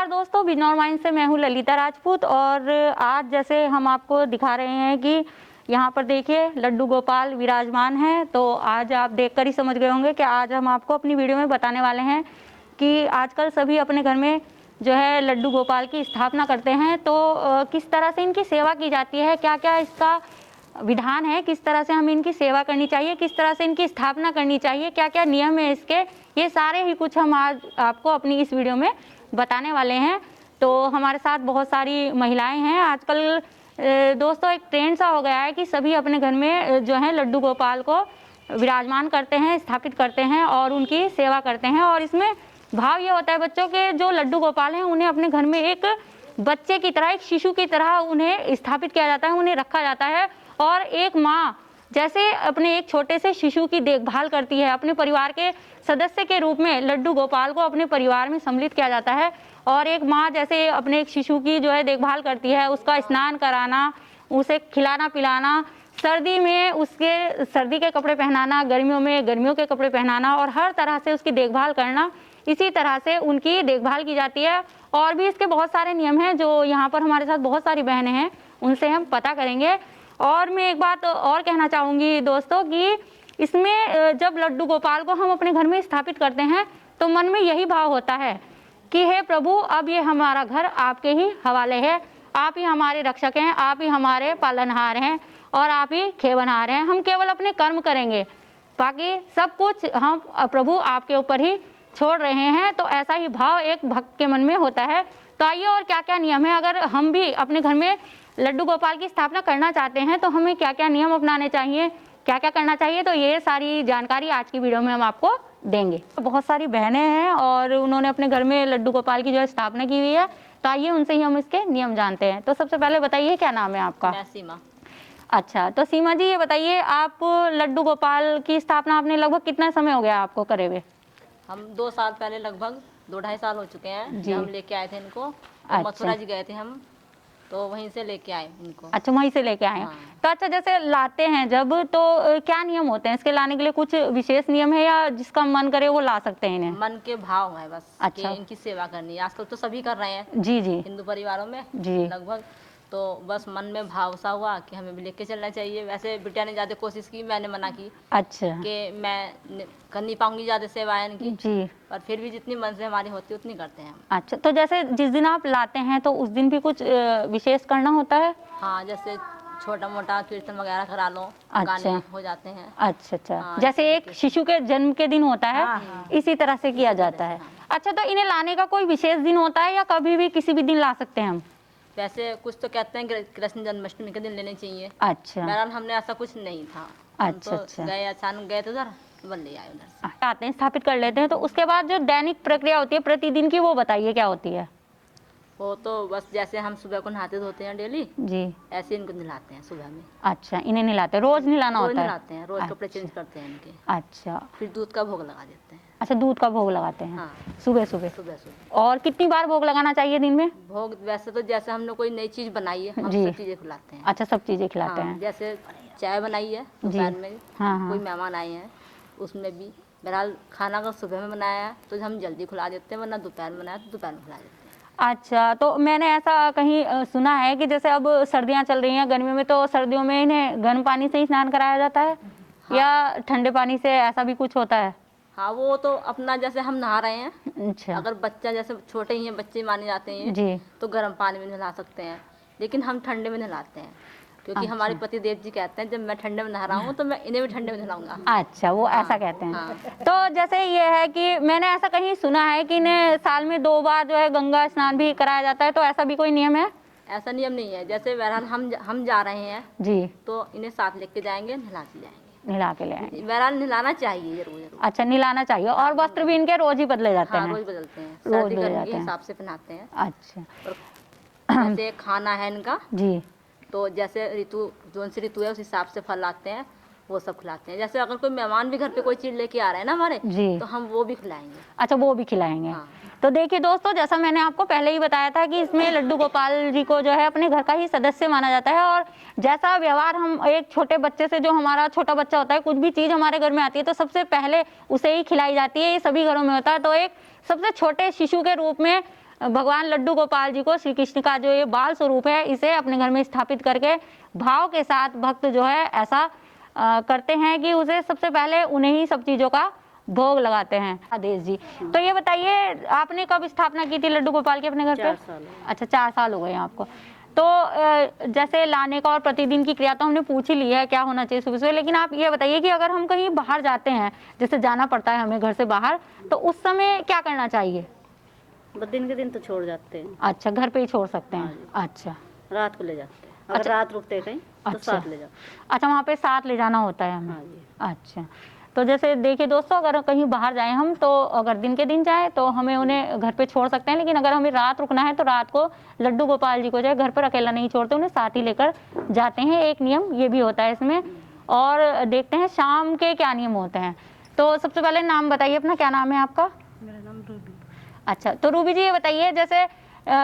नमस्कार दोस्तों, बिजनौर माइंड से मैं हूँ ललिता राजपूत। और आज जैसे हम आपको दिखा रहे हैं कि यहाँ पर देखिए लड्डू गोपाल विराजमान है। तो आज आप देखकर ही समझ गए होंगे कि आज हम आपको अपनी वीडियो में बताने वाले हैं कि आजकल सभी अपने घर में जो है लड्डू गोपाल की स्थापना करते हैं। तो किस तरह से इनकी सेवा की जाती है, क्या क्या इसका विधान है, किस तरह से हमें इनकी सेवा करनी चाहिए, किस तरह से इनकी स्थापना करनी चाहिए, क्या क्या नियम है इसके, ये सारे ही कुछ हम आज आपको अपनी इस वीडियो में बताने वाले हैं। तो हमारे साथ बहुत सारी महिलाएं हैं। आजकल दोस्तों एक ट्रेंड सा हो गया है कि सभी अपने घर में जो है लड्डू गोपाल को विराजमान करते हैं, स्थापित करते हैं और उनकी सेवा करते हैं। और इसमें भाव ये होता है बच्चों के जो लड्डू गोपाल हैं उन्हें अपने घर में एक बच्चे की तरह, एक शिशु की तरह उन्हें स्थापित किया जाता है, उन्हें रखा जाता है। और एक माँ जैसे अपने एक छोटे से शिशु की देखभाल करती है, अपने परिवार के सदस्य के रूप में लड्डू गोपाल को अपने परिवार में सम्मिलित किया जाता है। और एक माँ जैसे अपने एक शिशु की जो है देखभाल करती है, उसका स्नान कराना, उसे खिलाना पिलाना, सर्दी में उसके सर्दी के कपड़े पहनाना, गर्मियों में गर्मियों के कपड़े पहनाना और हर तरह से उसकी देखभाल करना, इसी तरह से उनकी देखभाल की जाती है। और भी इसके बहुत सारे नियम हैं जो यहाँ पर हमारे साथ बहुत सारी बहनें हैं, उनसे हम पता करेंगे। और मैं एक बात और कहना चाहूँगी दोस्तों कि इसमें जब लड्डू गोपाल को हम अपने घर में स्थापित करते हैं तो मन में यही भाव होता है कि हे प्रभु, अब ये हमारा घर आपके ही हवाले है, आप ही हमारे रक्षक हैं, आप ही हमारे पालनहार हैं और आप ही खेवनहार हैं। हम केवल अपने कर्म करेंगे, बाकी सब कुछ हम प्रभु आपके ऊपर ही छोड़ रहे हैं। तो ऐसा ही भाव एक भक्त के मन में होता है। तो आइए और क्या क्या नियम है, अगर हम भी अपने घर में लड्डू गोपाल की स्थापना करना चाहते हैं तो हमें क्या क्या नियम अपनाने चाहिए, क्या क्या करना चाहिए, तो ये सारी जानकारी आज की वीडियो में हम आपको देंगे। तो बहुत सारी बहनें हैं और उन्होंने अपने घर में लड्डू गोपाल की जो है स्थापना की हुई है। तो आइए उनसे ही हम इसके नियम जानते हैं। तो सबसे पहले बताइए क्या नाम है आपका? मैं सीमा। अच्छा, तो सीमा जी ये बताइए, आप लड्डू गोपाल की स्थापना आपने लगभग कितना समय हो गया आपको करे हुए? हम 2 साल पहले, लगभग 2-2.5 साल हो चुके हैं जी। जब हम लेके आए थे इनको। अच्छा। मथुरा जी गए थे हम, तो वहीं से लेके आए इनको। अच्छा, वहीं से लेके आए हैं। हाँ। तो अच्छा, जैसे लाते हैं जब, तो क्या नियम होते हैं इसके लाने के लिए? कुछ विशेष नियम है या जिसका मन करे वो ला सकते हैं इन्हें? मन के भाव है बस। अच्छा। कि इनकी सेवा करनी है, आजकल तो सभी कर रहे हैं जी जी हिंदू परिवारों में जी। लगभग। तो बस मन में भाव सा हुआ कि हमें भी लेके चलना चाहिए। वैसे बिटिया ने ज़्यादा कोशिश की, मैंने मना की अच्छा कि मैं कर नहीं पाऊंगी ज़्यादा सेवा इनकी, जी। पर फिर भी जितनी मन से हमारी होती है उतनी करते हैं हम। अच्छा, तो जैसे जिस दिन आप लाते हैं तो उस दिन भी कुछ विशेष करना होता है? हाँ, जैसे छोटा मोटा कीर्तन वगैरह करा लो, अच्छा। गाने हो जाते हैं। अच्छा अच्छा। हाँ, जैसे एक शिशु के जन्म के दिन होता है, हाँ। इसी तरह से किया जाता है। अच्छा, तो इन्हें लाने का कोई विशेष दिन होता है या कभी भी किसी भी दिन ला सकते हैं हम? वैसे कुछ तो कहते हैं कि कृष्ण जन्माष्टमी के दिन लेने चाहिए। अच्छा। बहरहाल हमने ऐसा कुछ नहीं था। हम अच्छा, तो अच्छा। गए, अचानक गए थे उधर, बन ले आए उधर से। आते हैं, स्थापित कर लेते हैं। तो उसके बाद जो दैनिक प्रक्रिया होती है प्रतिदिन की, वो बताइए क्या होती है? वो तो बस जैसे हम सुबह को नहाते धोते हैं डेली, जी। ऐसे इनको नहलाते हैं सुबह में। अच्छा, इन्हें नहलाते, रोज नहलाना रोज होता है? नहलाते हैं, रोज कपड़े अच्छा। चेंज करते हैं इनके। अच्छा। फिर दूध का भोग लगा देते हैं। अच्छा, दूध का भोग लगाते हैं? हाँ। सुबह सुबह? सुबह सुबह। और कितनी बार भोग लगाना चाहिए दिन में? भोग वैसे तो जैसे हमने कोई नई चीज बनाई है, हम जी। सब चीजें खिलाते हैं। अच्छा, सब चीजें खिलाते हाँ, हैं। जैसे चाय बनाई है जी। दोपहर में, हाँ, हाँ। कोई मेहमान आए हैं उसमें भी। बहरहाल खाना अगर सुबह में बनाया है तो हम जल्दी खिला देते हैं, वरना दोपहर में बनाया तो दोपहर में खिला देते हैं। अच्छा, तो मैंने ऐसा कहीं सुना है कि जैसे अब सर्दियाँ चल रही हैं, गर्मियों में तो सर्दियों में इन्हें गर्म पानी से ही स्नान कराया जाता है? हाँ। या ठंडे पानी से, ऐसा भी कुछ होता है? हाँ, वो तो अपना जैसे हम नहा रहे हैं, अच्छा। अगर बच्चा जैसे छोटे ही हैं, बच्चे माने जाते हैं जी। तो गर्म पानी में नहला सकते हैं, लेकिन हम ठंडे में नहलाते हैं क्योंकि अच्छा। हमारे पति देव जी कहते हैं जब मैं ठंडे में नहा रहा हूँ तो मैं इन्हें भी ठंडे में नहलाऊंगा। अच्छा, वो हाँ, ऐसा कहते हैं। हाँ। तो जैसे ये है कि मैंने ऐसा कहीं सुना है कि इन्हें साल में 2 बार जो है गंगा स्नान भी कराया जाता है, तो ऐसा भी कोई नियम है? ऐसा नियम नहीं है। जैसे बहरहाल हम जा रहे हैं जी। तो इन्हें साथ लेके जाएंगे, नहला के जाएंगे। नहला के ले आएंगे? बहरहाल नहलाना चाहिए जरूर जरूर। अच्छा, नहलाना चाहिए। और वस्त्र भी इनके रोज ही बदले जाते हाँ, हैं? रोज बदलते हैं, रोज सर्दी बदल गर्मी जाते के हैं। हिसाब से पहनाते हैं। अच्छा। और जैसे खाना है इनका, जी। तो जैसे ऋतु, जोन सी ऋतु है उस हिसाब से फल लाते हैं, वो सब खिलाते हैं। जैसे अगर कोई मेहमान भी घर पे कोई चीज लेके आ रहे हैं ना हमारे, जी। तो हम वो भी खिलाएंगे। अच्छा, वो भी खिलाएंगे। हाँ। तो देखिए दोस्तों, जैसा मैंने आपको पहले ही बताया था कि इसमें लड्डू गोपाल जी को जो है अपने घर का ही सदस्य माना जाता है। और जैसा व्यवहार हम एक छोटे बच्चे से, जो हमारा छोटा बच्चा होता है, कुछ भी चीज़ हमारे घर में आती है तो सबसे पहले उसे ही खिलाई जाती है, ये सभी घरों में होता है। तो एक सबसे छोटे शिशु के रूप में भगवान लड्डू गोपाल जी को, श्री कृष्ण का जो ये बाल स्वरूप है, इसे अपने घर में स्थापित करके भाव के साथ भक्त जो है ऐसा करते हैं कि उसे सबसे पहले उन्हें ही सब चीज़ों का भोग लगाते हैं। आदेश जी, तो ये बताइए आपने कब स्थापना की थी लड्डू गोपाल की अपने घर पे? 4 साल। अच्छा, 4 साल हो गए हैं आपको। तो जैसे लाने का और प्रतिदिन की क्रिया तो हमने पूछ ही ली है क्या होना चाहिए सुबह सुबह, लेकिन आप ये बताइए कि अगर हम कहीं बाहर जाते हैं, जैसे जाना पड़ता है हमें घर से बाहर, तो उस समय क्या करना चाहिए? बस दिन के दिन तो छोड़ जाते हैं। अच्छा, घर पे ही छोड़ सकते हैं। अच्छा, रात को ले जाते हैं, अगर अच्छा। रात रुकते हैं कहीं तो अच्छा। साथ ले जाते अच्छा, वहाँ पे साथ ले जाना होता है हमें। हाँ जी। अच्छा, तो जैसे देखिए दोस्तों, अगर कहीं बाहर जाएं हम, तो अगर दिन के दिन जाएं तो हमें उन्हें घर पे छोड़ सकते हैं, लेकिन अगर हमें रात रुकना है तो रात को लड्डू गोपाल जी को जो है घर पर अकेला नहीं छोड़ते, उन्हें साथ ही लेकर जाते हैं। एक नियम ये भी होता है इसमें। और देखते हैं शाम के क्या नियम होते हैं। तो सबसे पहले नाम बताइए अपना, क्या नाम है आपका? मेरा नाम रूबी। अच्छा, तो रूबी जी ये बताइए, जैसे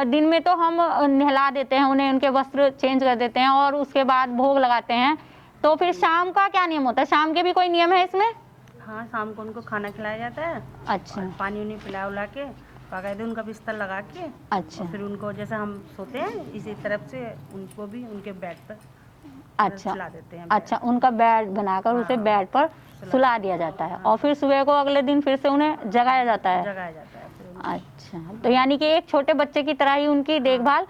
दिन में तो हम नहला देते हैं उन्हें, उनके वस्त्र चेंज कर देते हैं और उसके बाद भोग लगाते हैं, तो फिर शाम का क्या नियम होता है? शाम के भी कोई नियम है इसमें? हाँ, शाम को उनको खाना खिलाया जाता है। अच्छा। और पानी उन्हें पिला उला के बाकायदे उनका बिस्तर लगा के, अच्छा। और फिर उनको जैसे हम सोते हैं इसी तरफ से उनको भी उनके बेड पर अच्छा। सुला देते हैं। अच्छा, उनका बेड बनाकर उसे हाँ। बेड पर सुला दिया जाता है और फिर सुबह को अगले दिन फिर से उन्हें जगाया जाता है। जगाया जाता है फिर उनको। अच्छा, तो यानी कि एक छोटे बच्चे की तरह ही उनकी देखभाल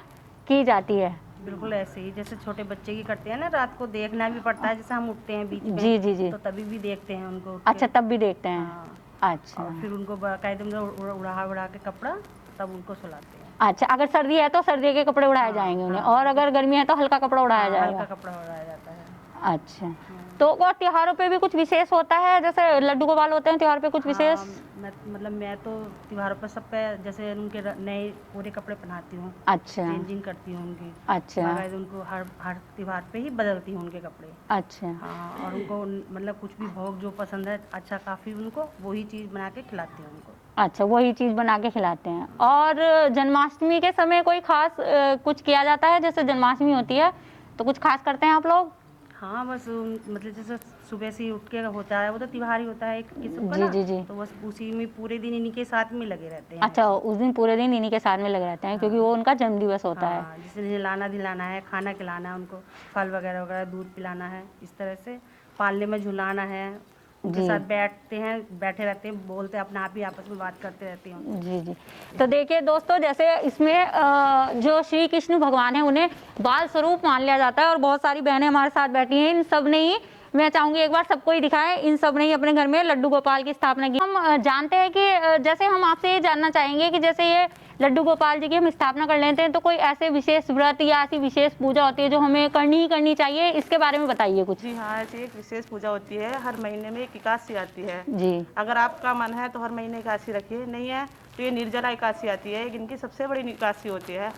की जाती है। बिल्कुल ऐसे ही जैसे छोटे बच्चे की करते हैं ना, रात को देखना भी पड़ता है, जैसे हम उठते हैं बीच में। जी जी जी। तो तभी भी देखते हैं उनको उठ के। अच्छा, तब भी देखते हैं। हाँ। अच्छा। और फिर उनको बाकायदे उड़ा के कपड़ा तब उनको सुलाते हैं। अच्छा, अगर सर्दी है तो सर्दी के कपड़े उड़ाए जाएंगे उन्हें, और अगर गर्मी है तो हल्का कपड़ा उड़ाया जाएगा। हल्का कपड़ा उड़ाया जाता है। अच्छा, तो और त्योहारों पे भी कुछ विशेष होता है? जैसे लड्डू गोपाल होते हैं त्योहार पे कुछ विशेष? मैं तो त्योहारों पर सब पे जैसे उनके नए पूरे कपड़े पहनाती हूँ। अच्छा। चेंजिंग करती हूँ उनकी। अच्छा। बाकायदे उनको हर हर त्योहार पे ही बदलती हूँ उनके कपड़े। अच्छा। हाँ, और उनको मतलब कुछ भी भोग जो पसंद है, अच्छा काफ़ी उनको वही चीज़ बना के खिलाती हूँ उनको। अच्छा, वही चीज़ बना के खिलाते हैं। और जन्माष्टमी के समय कोई खास कुछ किया जाता है? जैसे जन्माष्टमी होती है तो कुछ खास करते हैं आप लोग? हाँ, बस मतलब जैसे सुबह से ही उठ के होता है, वो तो त्योहार ही होता है एक किस्म का जी ना। जी जी। तो बस उसी में पूरे दिन इन्हीं के साथ में लगे रहते हैं। अच्छा, उस दिन पूरे दिन इन्हीं के साथ में लगे रहते हैं क्योंकि वो उनका जन्मदिवस होता है। हाँ, जैसे नहलाना दिलाना है, खाना खिलाना है उनको, फल वगैरह वगैरह दूध पिलाना है, इस तरह से पालने में झुलाना है, उनके साथ बैठते हैं, बैठे रहते हैं, बोलते हैं, अपने आप ही आपस में बात करते रहते हैं। जी जी। तो देखिए दोस्तों, जैसे इसमें जो श्री कृष्ण भगवान है उन्हें बाल स्वरूप मान लिया जाता है और बहुत सारी बहनें हमारे साथ बैठी हैं, इन सब ने ही, मैं चाहूंगी एक बार सबको ही दिखाएं, इन सब ने ही अपने घर में लड्डू गोपाल की स्थापना की। हम जानते हैं कि जैसे हम आपसे ये जानना चाहेंगे कि जैसे ये लड्डू गोपाल जी की हम स्थापना कर लेते हैं तो कोई ऐसे विशेष व्रत या ऐसी विशेष पूजा होती है जो हमें करनी ही करनी चाहिए, इसके बारे में बताइए कुछ। जी हाँ, ऐसी एक विशेष पूजा होती है, हर महीने में एक एकादशी आती है। जी। अगर आपका मन है तो हर महीने एकादशी रखिए, नहीं है तो ये निर्जला एकादशी आती है, इनकी सबसे बड़ी एकादशी होती है,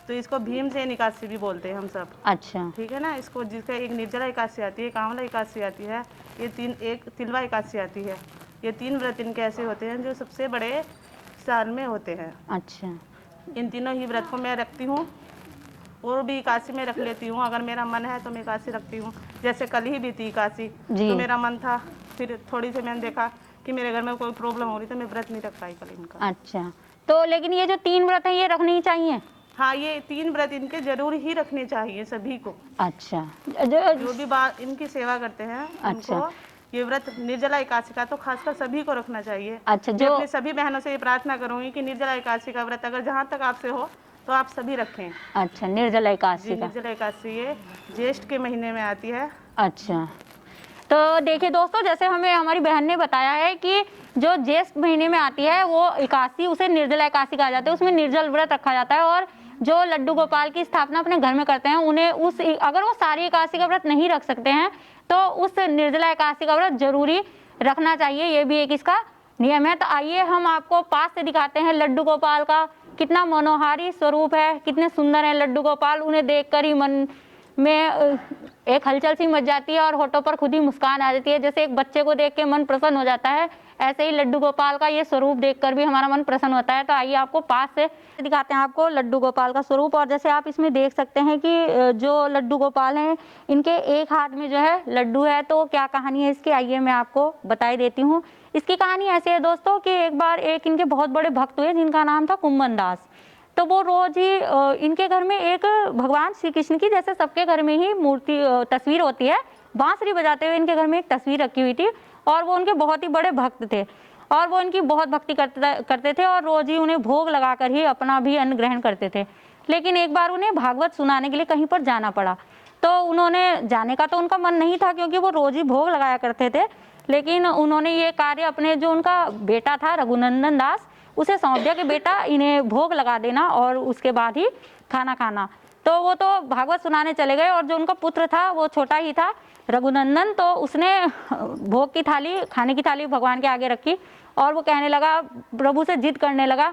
तो इसको भीमसेन एकादशी भी बोलते हैं हम सब। अच्छा। ठीक है ना, इसको जिसका एक निर्जला एकादशी आती है, एक आंवला एकादशी आती है, एक तिलवा एकादशी आती है। ये 3 व्रत इनके ऐसे होते हैं जो सबसे बड़े साल में होते हैं। अच्छा। इन तीनों ही व्रत को मैं रखती हूँ और भी एकादशी में रख लेती हूँ, अगर मेरा मन है तो मैं एकादशी रखती हूँ। जैसे कल ही बीती एकादशी, तो मेरा मन था, फिर थोड़ी से मैंने देखा कि मेरे घर में कोई प्रॉब्लम हो रही तो मैं व्रत नहीं रख पाई कल इनका। अच्छा, तो लेकिन ये जो 3 व्रत हैं ये रखने ही चाहिए? हाँ, ये 3 व्रत इनके जरूर ही रखने चाहिए सभी को। अच्छा। जो भी बात इनकी सेवा करते हैं उनको ये व्रत निर्जला एकादशी का तो खासकर सभी को रखना चाहिए। अच्छा, मैं जो अपने सभी बहनों से ये प्रार्थना करूंगी कि निर्जला एकादशी का व्रत अगर जहाँ तक आपसे हो तो आप सभी रखें। अच्छा, निर्जला एकादशी का। निर्जला एकादशी ये ज्येष्ठ के महीने में आती है। अच्छा, तो देखिए दोस्तों, जैसे हमें हमारी बहन ने बताया है कि जो ज्येष्ठ महीने में आती है वो एकादशी, उसे निर्जला एकादशी कहा जाता है, उसमें निर्जल व्रत रखा जाता है। और जो लड्डू गोपाल की स्थापना अपने घर में करते हैं उन्हें उस, अगर वो सारी एकादशी का व्रत नहीं रख सकते हैं तो उस निर्जला एकादशी का व्रत जरूरी रखना चाहिए, ये भी एक इसका नियम है। तो आइए हम आपको पास से दिखाते हैं लड्डू गोपाल का कितना मनोहारी स्वरूप है, कितने सुंदर है लड्डू गोपाल। उन्हें देखकर ही मन में एक हलचल सी मच जाती है और होठों पर खुद ही मुस्कान आ जाती है, जैसे एक बच्चे को देख के मन प्रसन्न हो जाता है। ऐसे ही लड्डू गोपाल का ये स्वरूप देखकर भी हमारा मन प्रसन्न होता है। तो आइए आपको पास से दिखाते हैं आपको लड्डू गोपाल का स्वरूप। और जैसे आप इसमें देख सकते हैं कि जो लड्डू गोपाल हैं इनके एक हाथ में जो है लड्डू है। तो क्या कहानी है इसकी, आइए मैं आपको बताई देती हूँ। इसकी कहानी ऐसे है दोस्तों कि एक बार एक इनके बहुत बड़े भक्त हुए जिनका नाम था कुंभन दास। तो वो रोज ही इनके घर में एक भगवान श्री कृष्ण की, जैसे सबके घर में ही मूर्ति तस्वीर होती है, बांसुरी बजाते हुए इनके घर में एक तस्वीर रखी हुई थी। और वो उनके बहुत ही बड़े भक्त थे और वो इनकी बहुत भक्ति करते थे और रोज ही उन्हें भोग लगाकर ही अपना भी अन्न ग्रहण करते थे। लेकिन एक बार उन्हें भागवत सुनाने के लिए कहीं पर जाना पड़ा। तो उन्होंने जाने का तो उनका मन नहीं था क्योंकि वो रोज ही भोग लगाया करते थे। लेकिन उन्होंने ये कार्य अपने जो उनका बेटा था रघुनंदन दास उसे सौंप दिया कि बेटा इन्हें भोग लगा देना और उसके बाद ही खाना खाना। तो वो तो भागवत सुनाने चले गए और जो उनका पुत्र था वो छोटा ही था रघुनंदन, तो उसने भोग की थाली, खाने की थाली भगवान के आगे रखी और वो कहने लगा, प्रभु से जिद करने लगा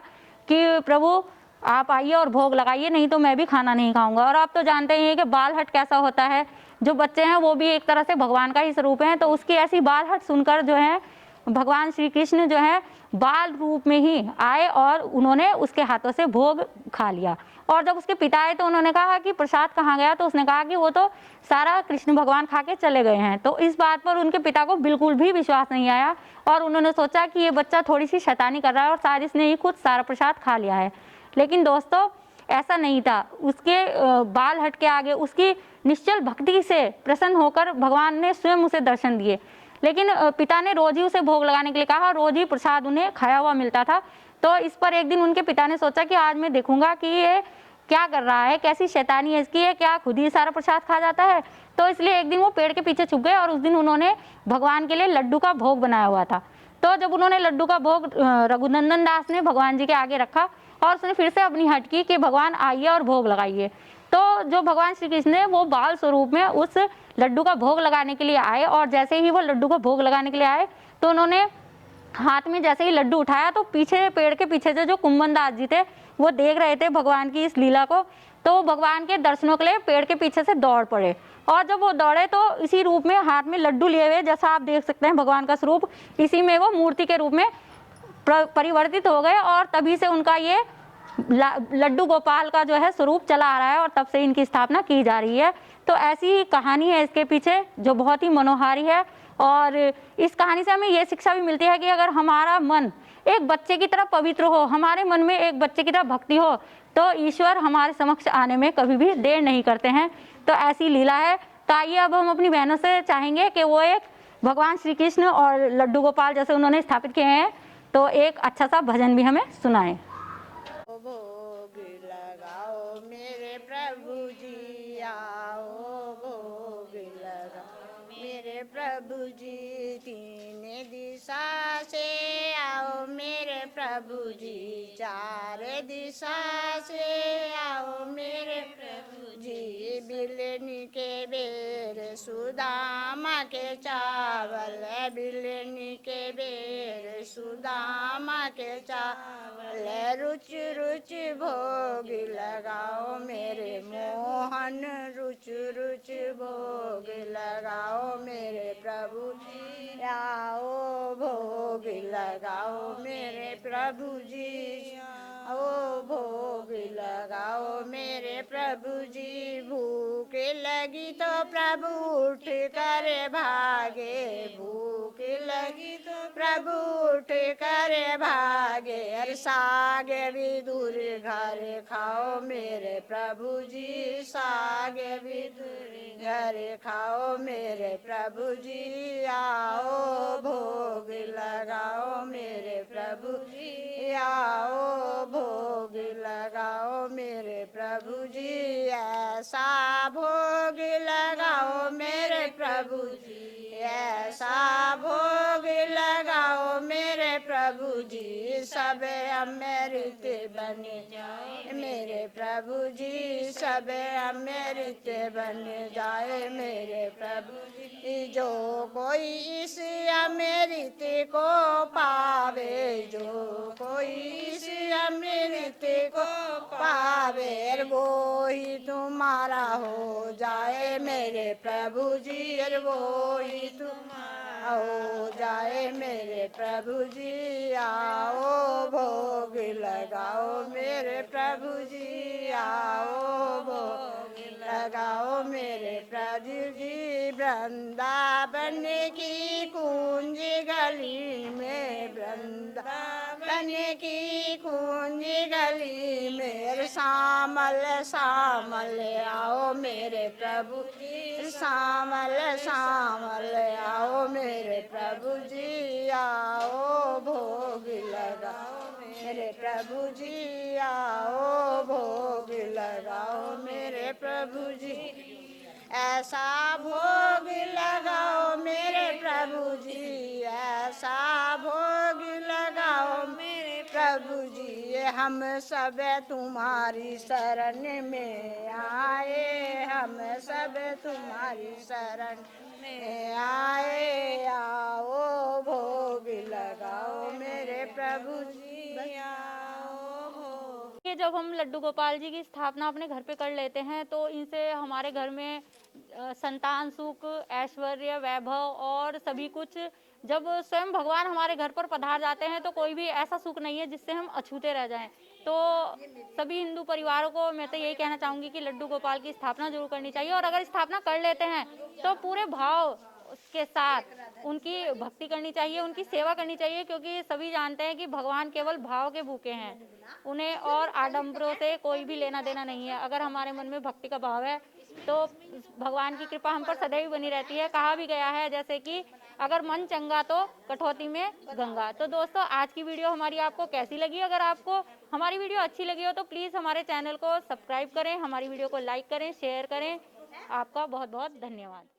कि प्रभु आप आइए और भोग लगाइए, नहीं तो मैं भी खाना नहीं खाऊंगा। और आप तो जानते हैं कि बाल हट कैसा होता है, जो बच्चे हैं वो भी एक तरह से भगवान का ही स्वरूप हैं। तो उसकी ऐसी बाल हट सुनकर जो है भगवान श्री कृष्ण जो है बाल रूप में ही आए और उन्होंने उसके हाथों से भोग खा लिया। और जब उसके पिता आए तो उन्होंने कहा कि प्रसाद कहाँ गया, तो उसने कहा कि वो तो सारा कृष्ण भगवान खा के चले गए हैं। तो इस बात पर उनके पिता को बिल्कुल भी विश्वास नहीं आया और उन्होंने सोचा कि ये बच्चा थोड़ी सी शैतानी कर रहा है और शायद इसने ही खुद सारा प्रसाद खा लिया है। लेकिन दोस्तों ऐसा नहीं था। उसके बाल हट के आगे उसकी निश्चल भक्ति से प्रसन्न होकर भगवान ने स्वयं उसे दर्शन दिए। लेकिन पिता ने रोज ही उसे भोग लगाने के लिए कहा, रोज ही प्रसाद उन्हें खाया हुआ मिलता था। तो इस पर एक दिन उनके पिता ने सोचा कि आज मैं देखूंगा कि ये क्या कर रहा है, कैसी शैतानी है इसकी, है क्या खुद ही सारा प्रसाद खा जाता है। तो इसलिए एक दिन वो पेड़ के पीछे छुप गए और उस दिन उन्होंने भगवान के लिए लड्डू का भोग बनाया हुआ था। तो जब उन्होंने लड्डू का भोग रघुनंदन दास ने भगवान जी के आगे रखा और उसने फिर से अपनी हट की कि भगवान आइए और भोग लगाइए। तो जो भगवान श्री कृष्ण है वो बाल स्वरूप में उस लड्डू का भोग लगाने के लिए आए और जैसे ही वो लड्डू का भोग लगाने के लिए आए तो उन्होंने हाथ में जैसे ही लड्डू उठाया तो पीछे पेड़ के पीछे से जो कुंभन दास जी थे वो देख रहे थे भगवान की इस लीला को। तो वो भगवान के दर्शनों के लिए पेड़ के पीछे से दौड़ पड़े और जब वो दौड़े तो इसी रूप में हाथ में लड्डू लिए हुए, जैसा आप देख सकते हैं भगवान का स्वरूप, इसी में वो मूर्ति के रूप में परिवर्तित हो गए और तभी से उनका ये लड्डू गोपाल का जो है स्वरूप चला आ रहा है और तब से इनकी स्थापना की जा रही है। तो ऐसी कहानी है इसके पीछे जो बहुत ही मनोहारी है। और इस कहानी से हमें ये शिक्षा भी मिलती है कि अगर हमारा मन एक बच्चे की तरह पवित्र हो, हमारे मन में एक बच्चे की तरह भक्ति हो, तो ईश्वर हमारे समक्ष आने में कभी भी देर नहीं करते हैं। तो ऐसी लीला है। तो आइए अब हम अपनी बहनों से चाहेंगे कि वो एक भगवान श्री कृष्ण और लड्डू गोपाल जैसे उन्होंने स्थापित किए हैं तो एक अच्छा सा भजन भी हमें सुनाएं। भोग लगाओ मेरे प्रभु जी, आओ भोग लगाओ मेरे प्रभु जी, तीन दिशा से आओ मेरे प्रभु जी, चार दिशा से आओ मेरे प्रभु जी, बिलनी के बेर सुदामा के चावल, बिलनी के बेर सुदामा के चावल, रुच रुच भोग लगाओ मेरे मोहन, रुच रुच भोग लगाओ मेरे प्रभु जी, आओ भोग लगाओ मेरे प्रभु जी, आओ भोग लगाओ मेरे प्रभु जी, भूख लगी तो प्रभु उठ कर भागे, भूख लगी तो प्रभु उठ कर भागे, अरे साग भी दूर घर खाओ मेरे प्रभु जी, साग भी दूर घर खाओ मेरे प्रभु जी, आओ भोग लगाओ मेरे प्रभु जी, आओ भोग लगाओ मेरे प्रभु जी, ऐसा भोग लगाओ मेरे प्रभु जी, ऐसा भोग लगाओ मेरे प्रभु जी, सब अमृत बन जाए मेरे प्रभु जी, सब अमृत बन जाए मेरे प्रभु जी, जो कोई इस अमृत को पावे, जो कोई इस अमृत को पावे, वो ही तुम्हारा हो जाए मेरे प्रभु जी, वो ही तुम्हारा हो जाए मेरे प्रभु जी आओ भोग लगाओ मेरे प्रभु जी आओ भोग लगाओ मेरे प्रभु जी वृंदावन की कुंज गली में वृंदावन की कुंज गली में श्यामल श्यामल आओ मेरे प्रभु जी श्यामल श्यामल आओ मेरे प्रभु जी आओ भोग लगाओ मेरे प्रभु जी आओ भोग लगाओ मेरे प्रभु जी ऐसा भोग लगाओ मेरे प्रभु जी ऐसा भोग लगाओ मेरे प्रभु जी हम सब तुम्हारी शरण में आए हम सब तुम्हारी शरण में आए आओ भोग लगाओ मेरे प्रभु जी आओ भोग। कि जब हम लड्डू गोपाल जी की स्थापना अपने घर पे कर लेते हैं तो इनसे हमारे घर में संतान सुख ऐश्वर्य वैभव और सभी कुछ, जब स्वयं भगवान हमारे घर पर पधार जाते हैं तो कोई भी ऐसा सुख नहीं है जिससे हम अछूते रह जाएं। तो सभी हिंदू परिवारों को मैं तो यही कहना चाहूँगी कि लड्डू गोपाल की स्थापना जरूर करनी चाहिए, और अगर स्थापना कर लेते हैं तो पूरे भाव के साथ उनकी भक्ति करनी चाहिए, उनकी सेवा करनी चाहिए, क्योंकि सभी जानते हैं कि भगवान केवल भाव के भूखे हैं, उन्हें और आडंबरों से कोई भी लेना देना नहीं है। अगर हमारे मन में भक्ति का भाव है तो भगवान की कृपा हम पर सदैव बनी रहती है। कहा भी गया है जैसे कि अगर मन चंगा तो कटौती में गंगा। तो दोस्तों आज की वीडियो हमारी आपको कैसी लगी? अगर आपको हमारी वीडियो अच्छी लगी हो तो प्लीज़ हमारे चैनल को सब्सक्राइब करें, हमारी वीडियो को लाइक करें, शेयर करें। आपका बहुत बहुत धन्यवाद।